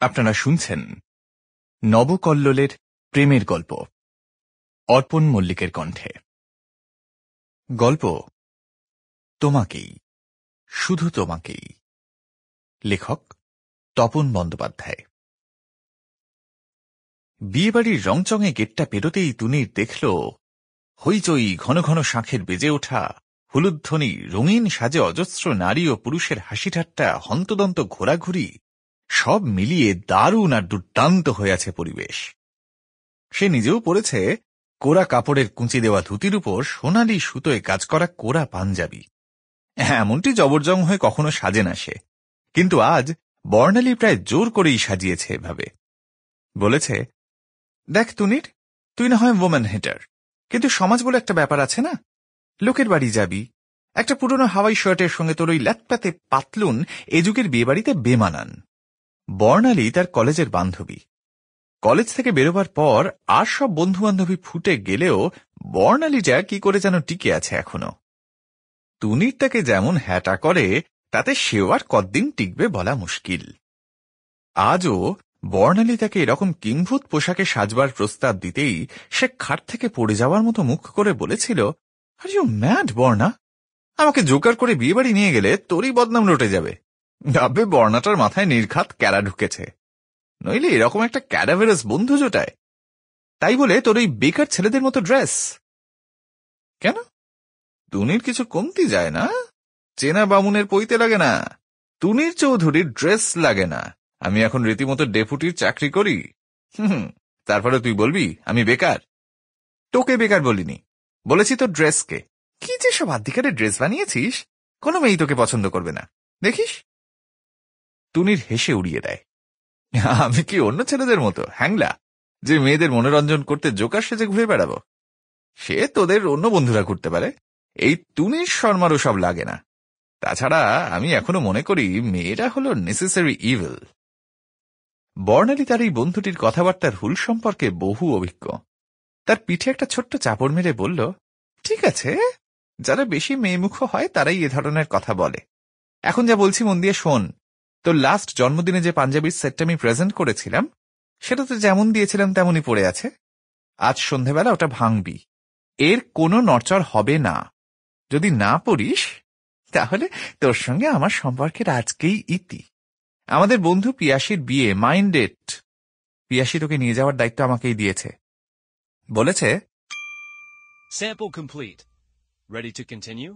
আপনারা শুনছেন নবকল্লোলের প্রেমের গল্প, অর্পণ মল্লিকের কণ্ঠে। গল্প তোমাকেই, শুধু তোমাকেই। লেখক তপন বন্দ্যোপাধ্যায়। বিয়েবাড়ির রংচঙে গেটটা পেরোতেই তুনির দেখল হইচই, ঘন ঘন শাঁখের বেজে ওঠা, হুলুধ্বনি, রঙিন সাজে অজস্র নারী ও পুরুষের হাসি ঠাট্টা, হন্তদন্ত ঘোরাঘুরি, সব মিলিয়ে দারুণ আর দুর্দান্ত হয়ে আছে পরিবেশ। সে নিজেও পড়েছে কোরা কাপড়ের কুঁচি দেওয়া ধুতির উপর সোনালি সুতোয় কাজ করা কোরা পাঞ্জাবি। এমনটি জবরজং হয়ে কখনো সাজে না সে, কিন্তু আজ বর্ণালী প্রায় জোর করেই সাজিয়েছে এভাবে। বলেছে, দেখ তুনির, তুই না হয় ওম্যান হেটার, কিন্তু সমাজ বলে একটা ব্যাপার আছে না। লোকের বাড়ি যাবি, একটা পুরনো হাওয়াই শার্টের সঙ্গে তোর ওই ল্যাটপ্যাতে পাতলুন এ যুগের বিয়েবাড়িতে বেমানান। বর্ণালী তার কলেজের বান্ধবী। কলেজ থেকে বেরোবার পর আর সব বন্ধু বান্ধবী ফুটে গেলেও বর্ণালীটা কি করে যেন টিকে আছে এখনো। তুনির তাকে যেমন হ্যাটা করে তাতে সেও আর কতদিন টিকবে বলা মুশকিল। আজও বর্ণালী তাকে এরকম কিংভূত পোশাকে সাজবার প্রস্তাব দিতেই সে খাট থেকে পড়ে যাওয়ার মতো মুখ করে বলেছিল, আর ইউ ম্যাড বর্ণা, আমাকে জোকার করে বিয়েবাড়ি নিয়ে গেলে তোরই বদনাম রটে যাবে। ভাববে বর্ণাটার মাথায় নির্ঘাত ক্যারা ঢুকেছে, নইলে এরকম একটা ক্যাডাভেরাস বন্ধু জোটায়। তাই বলে তোর ওই বেকার ছেলেদের মতো ড্রেস। কেন, তুনির কিছু কমতি যায় না? চেনা বামুনের পইতে লাগে না, তুনির চৌধুরীর ড্রেস লাগে না। আমি এখন রীতিমতো ডেপুটির চাকরি করি। তারপরে তুই বলবি আমি বেকার? তোকে বেকার বলিনি, বলেছি তোর ড্রেসকে। কি যে সব আধিকারের ড্রেস বানিয়েছিস, কোনো মেয়েই তোকে পছন্দ করবে না, দেখিস। তুনির হেসে উড়িয়ে দেয়, আমি কি অন্য ছেলেদের মতো হ্যাংলা যে মেয়েদের মনোরঞ্জন করতে জোকার সেজে ঘুরে বেড়াবো? সে তোদের অন্য বন্ধুরা করতে পারে, এই তুনির শর্মারও সব লাগে না। তাছাড়া আমি এখনো মনে করি মেয়েরা হলো নেসেসারি ইভিল। বর্ণালী তার এই বন্ধুটির কথাবার্তার হুল সম্পর্কে বহু অভিজ্ঞ। তার পিঠে একটা ছোট্ট চাপড় মেরে বলল, ঠিক আছে, যারা বেশি মেয়েমুখ হয় তারাই এ ধরনের কথা বলে। এখন যা বলছি মন দিয়ে শোন। তোর লাস্ট জন্মদিনে যে পাঞ্জাবির সেটটা আমি প্রেজেন্ট করেছিলাম, সেটা তো যেমন দিয়েছিলাম তেমনই পড়ে আছে। আজ সন্ধেবেলা ওটা ভাঙবি, এর কোনো নড়চড় হবে না। যদি না পড়িস তাহলে তোর সঙ্গে আমার সম্পর্কের আজকেই ইতি। আমাদের বন্ধু পিয়াসির বিয়ে, মাইন্ডেড। পিয়াসি তোকে নিয়ে যাওয়ার দায়িত্ব আমাকেই দিয়েছে। বলেছে, Sample complete. Ready to continue?